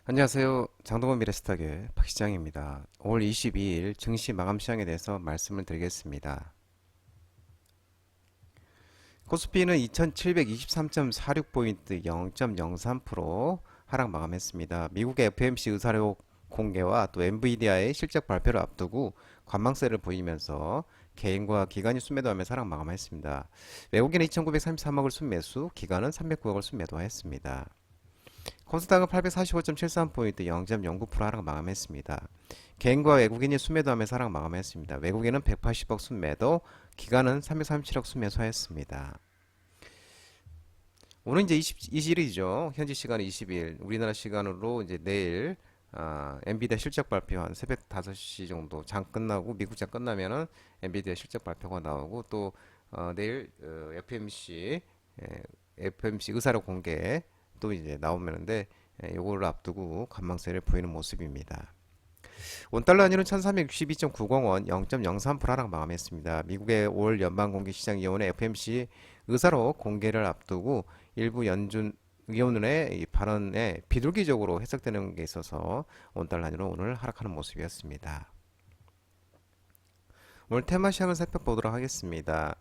안녕하세요. 장동건 미래스탁의 박시장입니다. 5월 22일 증시 마감 시장에 대해서 말씀을 드리겠습니다. 코스피는 2723.46포인트 0.03% 하락 마감했습니다. 미국의 FMC 의사료 공개와 또 엔비디아의 실적 발표를 앞두고 관망세를 보이면서 개인과 기관이 순매도하면서 하락 마감했습니다. 외국인은 2933억을 순매수, 기관은 309억을 순매도했습니다. 코스닥은 845.73포인트 0.09% 하락 마감했습니다. 개인과 외국인이 순매도하면서 하락 마감했습니다. 외국인은 180억 순매도, 기관은 337억 순매수하였습니다. 오늘 이제 20일이죠. 현지 시간 20일, 우리나라 시간으로 이제 내일 엔비디아 실적 발표한 새벽 5시 정도 장 끝나고 미국 장 끝나면은 엔비디아 실적 발표가 나오고 또 내일 FMC 의사료 공개 또 이제 나오면은데 요거를 앞두고 관망세를 보이는 모습입니다. 원달러 환율은 1362.90원 0.03% 하락 마감했습니다. 미국의 올 연방공개시장위원회 FMC 의사로 공개를 앞두고 일부 연준 의원의 이 발언에 비둘기적으로 해석되는 게 있어서 원달러 환율은 오늘 하락하는 모습이었습니다. 오늘 테마 시황을 살펴보도록 하겠습니다.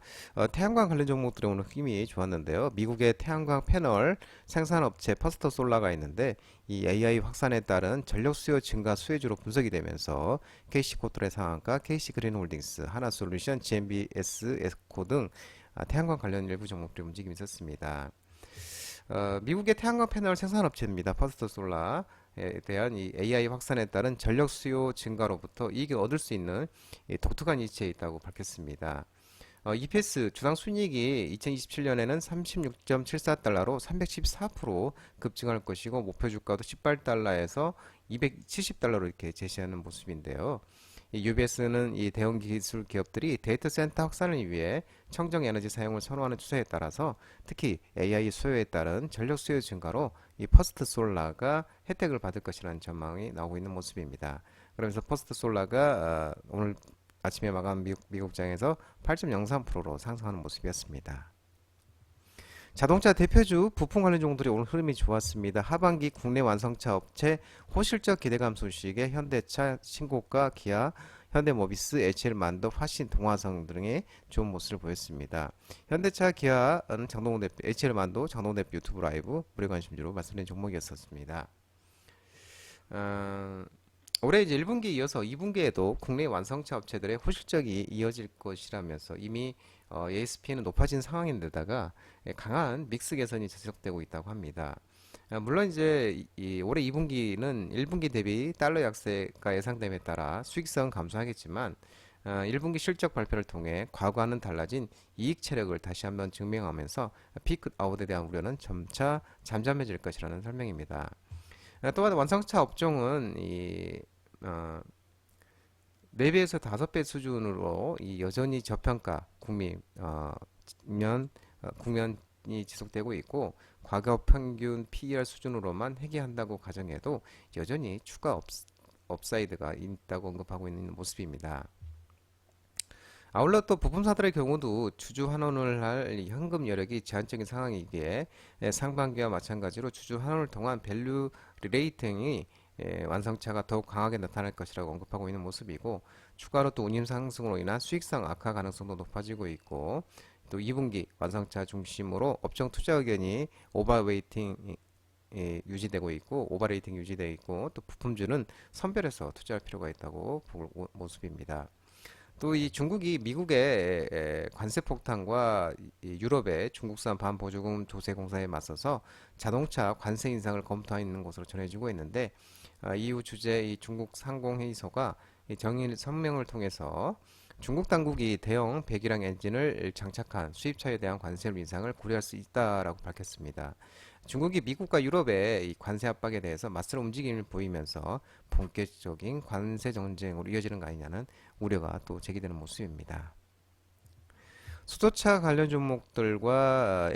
태양광 관련 종목들이 오늘 힘이 좋았는데요. 미국의 태양광 패널 생산업체 퍼스트 솔라가 있는데 이 AI 확산에 따른 전력 수요 증가 수혜주로 분석이 되면서 KC코트의 상한가, KC그린홀딩스, 하나솔루션, GMBS, 에스코 등 태양광 관련 일부 종목들이 움직임이 있었습니다. 미국의 태양광 패널 생산업체입니다. 퍼스트 솔라에 대한 이 AI 확산에 따른 전력 수요 증가로부터 이익을 얻을 수 있는 이 독특한 위치에 있다고 밝혔습니다. EPS 주당 순이익이 2027년에는 36.74달러로 314% 급증할 것이고 목표 주가도 18달러에서 270달러로 이렇게 제시하는 모습인데요. 이 UBS는 이 대형 기술 기업들이 데이터 센터 확산을 위해 청정 에너지 사용을 선호하는 추세에 따라서 특히 AI 수요에 따른 전력 수요 증가로 이 퍼스트 솔라가 혜택을 받을 것이라는 전망이 나오고 있는 모습입니다. 그러면서 퍼스트 솔라가 오늘 아침에 마감 미국장에서 8.03%로 상승하는 모습이었습니다. 자동차 대표주 부품 관련 종들이 오늘 흐름이 좋았습니다. 하반기 국내 완성차 업체 호실적 기대감 소식에 현대차, 신고가, 기아, 현대모비스, HL 만도, 화신, 동화성 등의 좋은 모습을 보였습니다. 현대차, 기아는 장동훈 대표, HL 만도, 장동훈 대표 유튜브 라이브 무료 관심주로 말씀드린 종목이었습니다. 어, 올해 이제 1분기에 이어서 2분기에도 국내 완성차 업체들의 호실적이 이어질 것이라면서 이미 ASP는 높아진 상황인데다가 강한 믹스 개선이 지속되고 있다고 합니다. 물론 이제 올해 2분기는 1분기 대비 달러 약세가 예상됨에 따라 수익성은 감소하겠지만 1분기 실적 발표를 통해 과거와는 달라진 이익 체력을 다시 한번 증명하면서 피크 아웃에 대한 우려는 점차 잠잠해질 것이라는 설명입니다. 또한 완성차 업종은 어, 4배에서 5배 수준으로 여전히 저평가 국면이 지속되고 있고 과거 평균 PER 수준으로만 회귀한다고 가정해도 여전히 추가 업사이드가 있다고 언급하고 있는 모습입니다. 아울러 또 부품사들의 경우도 주주 환원을 할 현금 여력이 제한적인 상황이기에 상반기와 마찬가지로 주주 환원을 통한 밸류 리레이팅이 완성차가 더욱 강하게 나타날 것이라고 언급하고 있는 모습이고 추가로 또 운임 상승으로 인한 수익성 악화 가능성도 높아지고 있고 또 2분기 완성차 중심으로 업종 투자 의견이 오버웨이팅 유지되고 있고 오버레이팅 유지되어 있고 또 부품주는 선별해서 투자할 필요가 있다고 볼 모습입니다. 또 이 중국이 미국의 관세 폭탄과 이 유럽의 중국산 반보조금 조세 공사에 맞서서 자동차 관세 인상을 검토하고 있는 것으로 전해지고 있는데 이후 주재 이 중국 상공회의소가 이 정의 성명을 통해서 중국 당국이 대형 배기량 엔진을 장착한 수입차에 대한 관세 인상을 고려할 수 있다라고 밝혔습니다. 중국이 미국과 유럽의 이 관세 압박에 대해서 맞설 움직임을 보이면서 본격적인 관세 전쟁으로 이어지는 거 아니냐는 우려가 또 제기되는 모습입니다. 수소차 관련 종목들과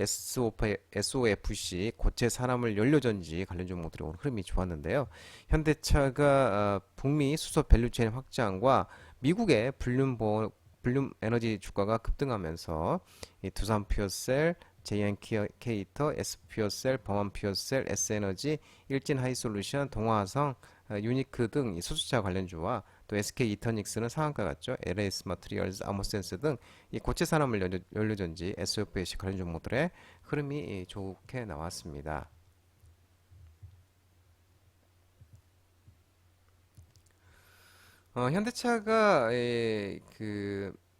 SOFC 고체 산화물 연료전지 관련 종목들이 오늘 흐름이 좋았는데요. 현대차가 북미 수소 밸류체인 확장과 미국의 불륜 에너지 주가가 급등하면서 이 두산 퓨어셀, JN케이터, S퓨어셀, 범원퓨어셀, S에너지, 일진하이솔루션, 동화성, 유니크 등 수소차 관련주와 또 SK 이터닉스는 상한가 같죠. LS 마트리얼즈, 아모센스 등 이 고체 산화물 연료전지, SOFC 관련 종목들의 흐름이 좋게 나왔습니다. 현대차가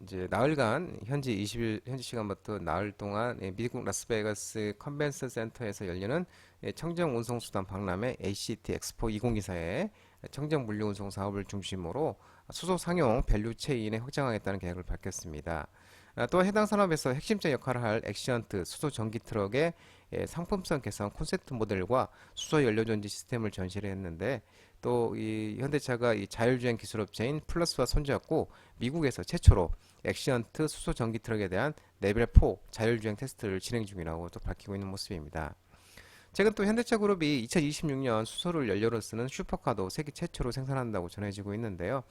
이제 나흘간 현지 20일 현지 시간부터 나흘 동안 미국 라스베가스 컨벤션 센터에서 열리는 청정 운송 수단 박람회 ACT 엑스포 2024에 청정 물류 운송 사업을 중심으로 수소 상용 밸류 체인에 확장하겠다는 계획을 밝혔습니다. 또 해당 산업에서 핵심적 역할을 할 액시언트 수소 전기 트럭의 상품성 개선 콘셉트 모델과 수소 연료전지 시스템을 전시를 했는데 또 이 현대차가 이 자율주행 기술업체인 플러스와 손잡고 미국에서 최초로 액시언트 수소 전기 트럭에 대한 레벨 4 자율주행 테스트를 진행 중이라고 또 밝히고 있는 모습입니다. 최근 또 현대차 그룹이 2026년 수소를 연료로 쓰는 슈퍼카도 세계 최초로 생산한다고 전해지고 있는데요.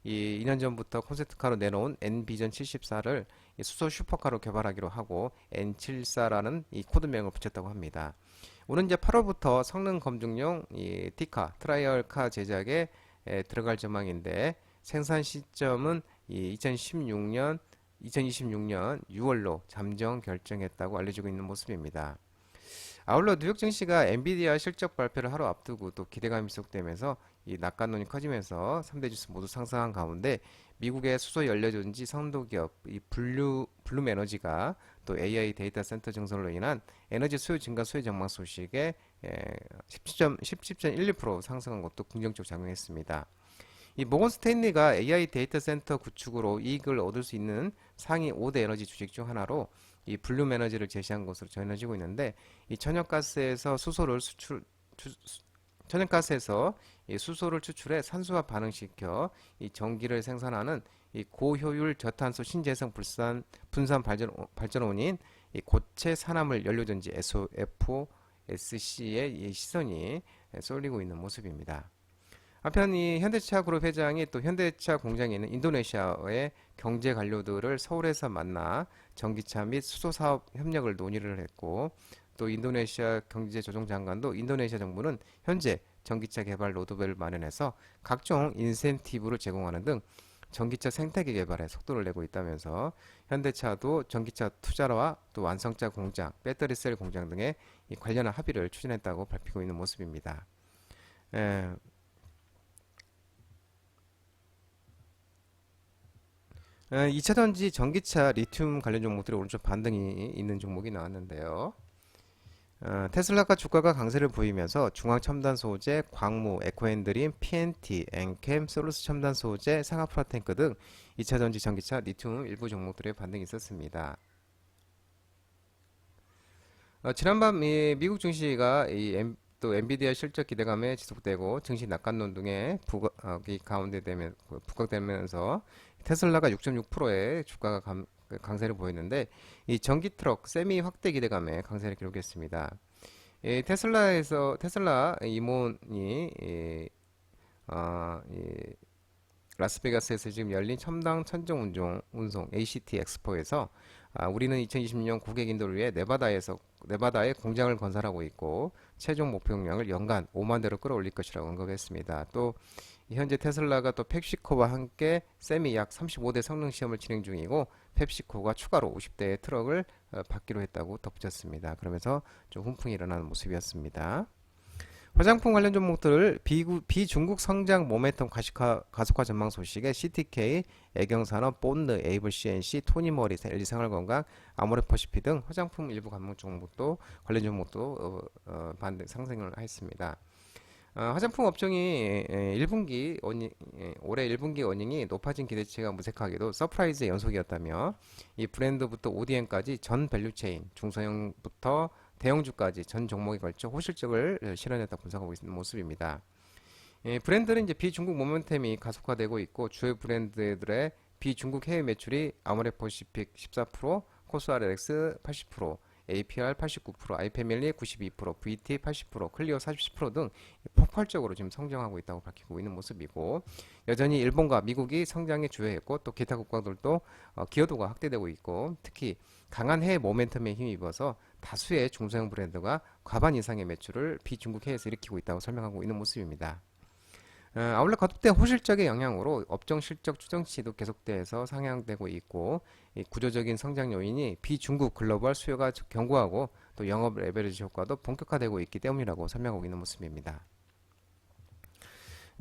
2년 전부터 콘셉트카로 내놓은 N비전 74를 수소 슈퍼카로 개발하기로 하고 N74라는 이 코드명을 붙였다고 합니다. 오는 이제 8월부터 성능 검증용 이 T카 트라이얼카 제작에 들어갈 전망인데 생산 시점은 2026년 6월로 잠정 결정했다고 알려지고 있는 모습입니다. 아울러 뉴욕 증시가 엔비디아 실적 발표를 하루 앞두고 또 기대감이 지속되면서 이 낙관론이 커지면서 3대 지수 모두 상승한 가운데 미국의 수소 연료전지 선도 기업 이 블룸에너지가 또 AI 데이터 센터 증설로 인한 에너지 수요 증가 수요 전망 소식에 17.12% 상승한 것도 긍정적 작용했습니다. 이 모건 스탠리가 AI 데이터 센터 구축으로 이익을 얻을 수 있는 상위 5대 에너지 주식 중 하나로 이 블룸 에너지를 제시한 것으로 전해지고 있는데 이 천연가스에서 이 수소를 추출해 산소와 반응시켜 이 전기를 생산하는 이 고효율 저탄소 신재생 분산 발전원인 이 고체 산화물 연료전지 SOFC의 이 시선이 쏠리고 있는 모습입니다. 한편 이 현대차 그룹 회장이 또 현대차 공장이 있는 인도네시아의 경제 관료들을 서울에서 만나 전기차 및 수소 사업 협력을 논의를 했고 또 인도네시아 경제조정장관도 인도네시아 정부는 현재 전기차 개발 로드맵을 마련해서 각종 인센티브를 제공하는 등 전기차 생태계 개발에 속도를 내고 있다면서 현대차도 전기차 투자와 또 완성차 공장, 배터리 셀 공장 등의 이 관련한 합의를 추진했다고 밝히고 있는 모습입니다. 에, 2차전지 전기차 리튬 관련 종목들이 오른쪽 반등이 있는 종목이 나왔는데요. 테슬라가 주가가 강세를 보이면서 중앙첨단 소재, 광무, 에코엔드림, PNT, 엔캠, 솔루스 첨단 소재, 상하프라탱크 등 2차전지 전기차 리튬 일부 종목들의 반등이 있었습니다. 지난밤 미국 증시가 또 엔비디아 실적 기대감에 지속되고 증시 낙관론 등의 부각되면서 테슬라가 6.6%의 주가가 강세를 보였는데 이 전기 트럭 세미 확대 기대감에 강세를 기록했습니다. 테슬라 임원이 라스베가스에서 지금 열린 첨단 천정 운송 ACT 엑스포에서 우리는 2020년 고객 인도를 위해 네바다에 공장을 건설하고 있고 최종 목표용량을 연간 5만 대로 끌어올릴 것이라고 언급했습니다. 또 현재 테슬라가 또 펩시코와 함께 세미 약 35대 성능 시험을 진행 중이고 펩시코가 추가로 50대의 트럭을 받기로 했다고 덧붙였습니다. 그러면서 좀 훈풍이 일어나는 모습이었습니다. 화장품 관련 종목들을 비중국 성장 모멘텀 가속화 전망 소식에 CTK, 애경산업, 본드, 에이블 CNC, 토니머리, LG생활건강, 아모레퍼시피 등 화장품 일부 관련 종목도 반등 상승을 했습니다. 화장품 업종이 올해 1분기 어닝이 높아진 기대치가 무색하게도 서프라이즈의 연속이었다며 이 브랜드부터 ODM까지 전 밸류체인, 중소형부터 대형주까지 전 종목에 걸쳐 호실적을 실현했다 분석하고 있는 모습입니다. 브랜드는 이제 비중국 모멘텀이 가속화되고 있고 주요 브랜드들의 비중국 해외 매출이 아모레퍼시픽 14%, 코스알엑스 80%, APR 89%, i패밀리 92%, VT 80%, 클리어 40%등 폭발적으로 지금 성장하고 있다고 밝히고 있는 모습이고, 여전히 일본과 미국이 성장에 주요했고 또 기타 국가들도 기여도가 확대되고 있고, 특히 강한 해외 모멘텀에 힘입어서 다수의 중소형 브랜드가 과반 이상의 매출을 비중국 해외에서 일으키고 있다고 설명하고 있는 모습입니다. 아울러 거듭된 호실적의 영향으로 업종 실적 추정치도 계속돼서 상향되고 있고, 이 구조적인 성장 요인이 비중국 글로벌 수요가 견고하고 또 영업 레버리지 효과도 본격화되고 있기 때문이라고 설명하고 있는 모습입니다.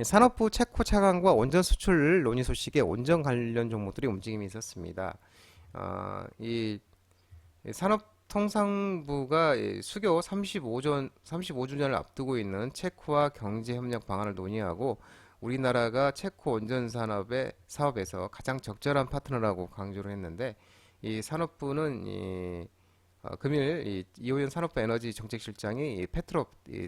산업부 체코 차관과 원전 수출 논의 소식에 원전 관련 종목들이 움직임이 있었습니다. 이 산업통상부가 수교 35주년을 앞두고 있는 체코와 경제협력 방안을 논의하고, 우리나라가 체코 원전 산업의 사업에서 가장 적절한 파트너라고 강조를 했는데, 이 산업부는 금일 이호연 산업부 에너지 정책실장이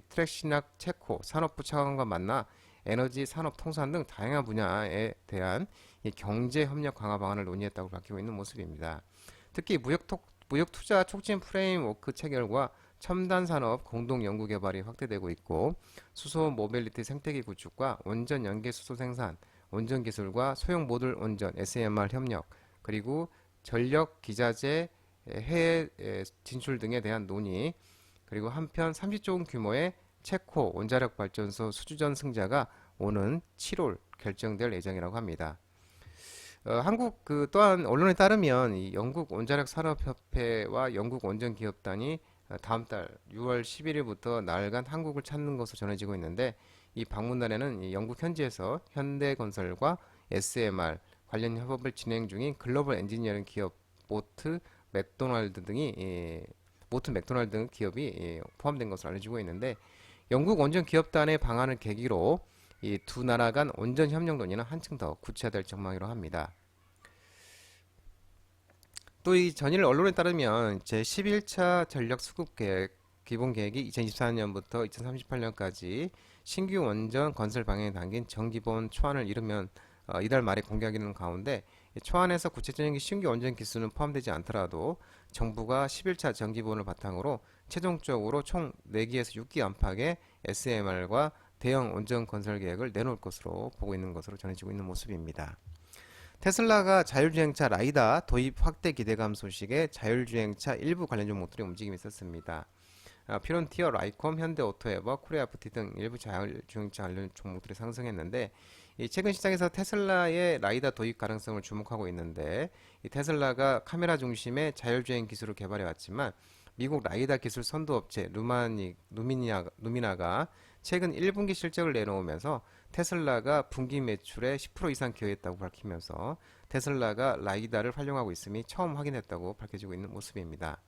트렉시낙 체코 산업부 차관과 만나 에너지, 산업, 통산 등 다양한 분야에 대한 이 경제 협력 강화 방안을 논의했다고 밝히고 있는 모습입니다. 특히 무역 투자 촉진 프레임워크 체결과 첨단 산업 공동 연구 개발이 확대되고 있고, 수소 모빌리티 생태계 구축과 원전 연계 수소 생산, 원전 기술과 소형 모듈 원전 SMR 협력, 그리고 전력 기자재 해외 진출 등에 대한 논의, 그리고 한편 30조 원 규모의 체코 원자력 발전소 수주전 승자가 오는 7월 결정될 예정이라고 합니다. 한국 또한 언론에 따르면 이 영국 원자력 산업협회와 영국 원전기업단이 다음 달 6월 11일부터 나흘간 한국을 찾는 것으로 전해지고 있는데, 이 방문단에는 이 영국 현지에서 현대건설과 SMR 관련 협업을 진행 중인 글로벌 엔지니어링 기업 모트 맥도날드 등 기업이 포함된 것으로 알려지고 있는데, 영국 원전 기업단의 방안을 계기로 이 두 나라 간 원전 협력 논의는 한층 더 구체화될 전망이라고 합니다. 또 이 전일 언론에 따르면 제11차 전력 수급 계획 기본 계획이 2024년부터 2038년까지 신규 원전 건설 방향에 담긴 정기본 초안을 이르면 이달 말에 공개하기는 가운데, 이 초안에서 구체적인 신규 원전 기수는 포함되지 않더라도 정부가 11차 정기본을 바탕으로 최종적으로 총 4기에서 6기 안팎의 SMR과 대형 원전 건설 계획을 내놓을 것으로 보고 있는 것으로 전해지고 있는 모습입니다. 테슬라가 자율주행차 라이다 도입 확대 기대감 소식에 자율주행차 일부 관련 종목들이 움직임이 있었습니다. 피론티어, 라이콤, 현대오토에버, 코리아프티 등 일부 자율주행차 관련 종목들이 상승했는데, 최근 시장에서 테슬라의 라이다 도입 가능성을 주목하고 있는데, 이 테슬라가 카메라 중심의 자율주행 기술을 개발해 왔지만 미국 라이다 기술 선도업체 루미나가 최근 1분기 실적을 내놓으면서 테슬라가 분기 매출의 10% 이상 기여했다고 밝히면서 테슬라가 라이다를 활용하고 있음이 처음 확인했다고 밝혀지고 있는 모습입니다.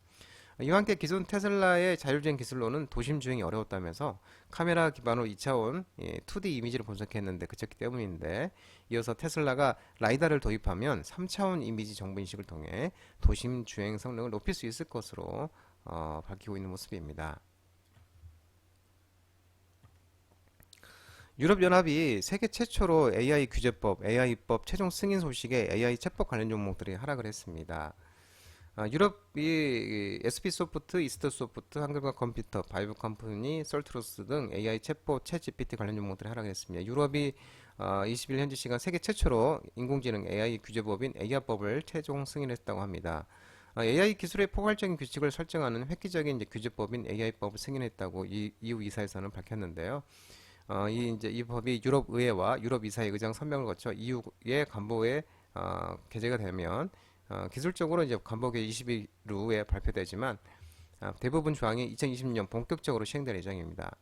이와 함께 기존 테슬라의 자율주행 기술로는 도심 주행이 어려웠다면서 카메라 기반으로 2차원 2D 이미지를 분석했는데 그쳤기 때문인데, 이어서 테슬라가 라이다를 도입하면 3차원 이미지 정보 인식을 통해 도심 주행 성능을 높일 수 있을 것으로 밝히고 있는 모습입니다. 유럽연합이 세계 최초로 AI 규제법, AI법 최종 승인 소식에 AI 챗봇 관련 종목들이 하락을 했습니다. 유럽이 SP소프트, 이스트소프트, 한글과 컴퓨터, 바이브 컴퍼니, 썰트로스 등 AI 챗봇, 챗GPT 관련 종목들이 하락했습니다. 유럽이 20일 현지 시간 세계 최초로 인공지능 AI 규제법인 AI법을 최종 승인했다고 합니다. AI 기술의 포괄적인 규칙을 설정하는 획기적인 규제법인 AI법을 승인했다고 EU 이사에서는 밝혔는데요. 이 법이 유럽 의회와 유럽 이사의 의장 선명을 거쳐 EU의 간보에 게재가 되면 기술적으로 이제 간보계 20일 후에 발표되지만 대부분 조항이 2020년 본격적으로 시행될 예정입니다.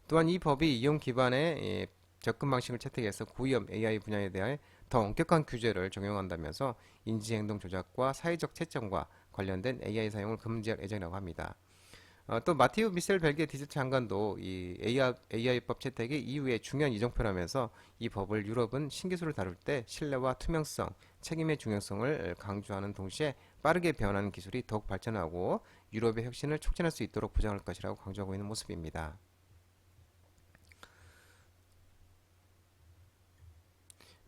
또한 이 법이 이용 기반의 접근 방식을 채택해서 고위험 AI 분야에 대해 더 엄격한 규제를 적용한다면서 인지행동 조작과 사회적 채점과 관련된 AI 사용을 금지할 예정이라고 합니다. 또 마티우 미셀 벨기에 디지털 장관도 이 AI법 채택이 EU의 중요한 이정표라면서 이 법을 유럽은 신기술을 다룰 때 신뢰와 투명성, 책임의 중요성을 강조하는 동시에 빠르게 변하는 기술이 더욱 발전하고 유럽의 혁신을 촉진할 수 있도록 보장할 것이라고 강조하고 있는 모습입니다.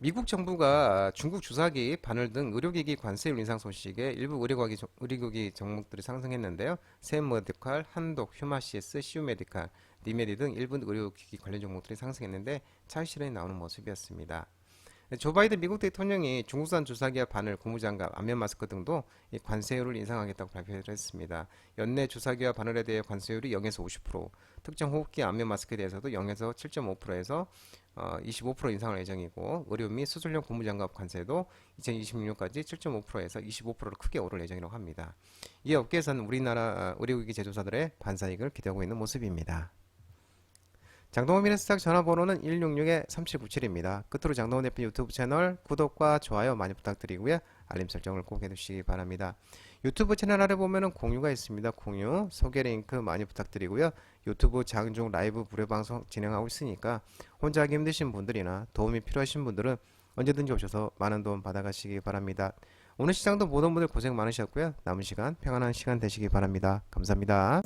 미국 정부가 중국 주사기, 바늘 등 의료기기 관세율 인상 소식에 일부 의료기기 종목들이 상승했는데요. 샘메디칼, 한독, 휴마시스, 시우메디칼, 니메디 등 일부 의료기기 관련 종목들이 상승했는데 차익 실현이 나오는 모습이었습니다. 조 바이든 미국 대통령이 중국산 주사기와 바늘, 고무장갑, 안면 마스크 등도 이 관세율을 인상하겠다고 발표를 했습니다. 연내 주사기와 바늘에 대해 관세율이 0에서 50%, 특정 호흡기 안면 마스크에 대해서도 0에서 7.5%에서 25% 인상할 예정이고, 의료 및 수술용 고무장갑 관세도 2026년까지 7.5%에서 25%로 크게 오를 예정이라고 합니다. 이에 업계에서는 우리나라 의료기기 제조사들의 반사이익을 기대하고 있는 모습입니다. 장동원 미래스탁 전화번호는 166-3797입니다. 끝으로 장동원 대표 유튜브 채널 구독과 좋아요 많이 부탁드리고요. 알림 설정을 꼭 해두시기 바랍니다. 유튜브 채널 아래 보면은 공유가 있습니다. 공유, 소개 링크 많이 부탁드리고요. 유튜브 장중 라이브 무료 방송 진행하고 있으니까 혼자 하기 힘드신 분들이나 도움이 필요하신 분들은 언제든지 오셔서 많은 도움 받아가시기 바랍니다. 오늘 시장도 모든 분들 고생 많으셨고요. 남은 시간 평안한 시간 되시기 바랍니다. 감사합니다.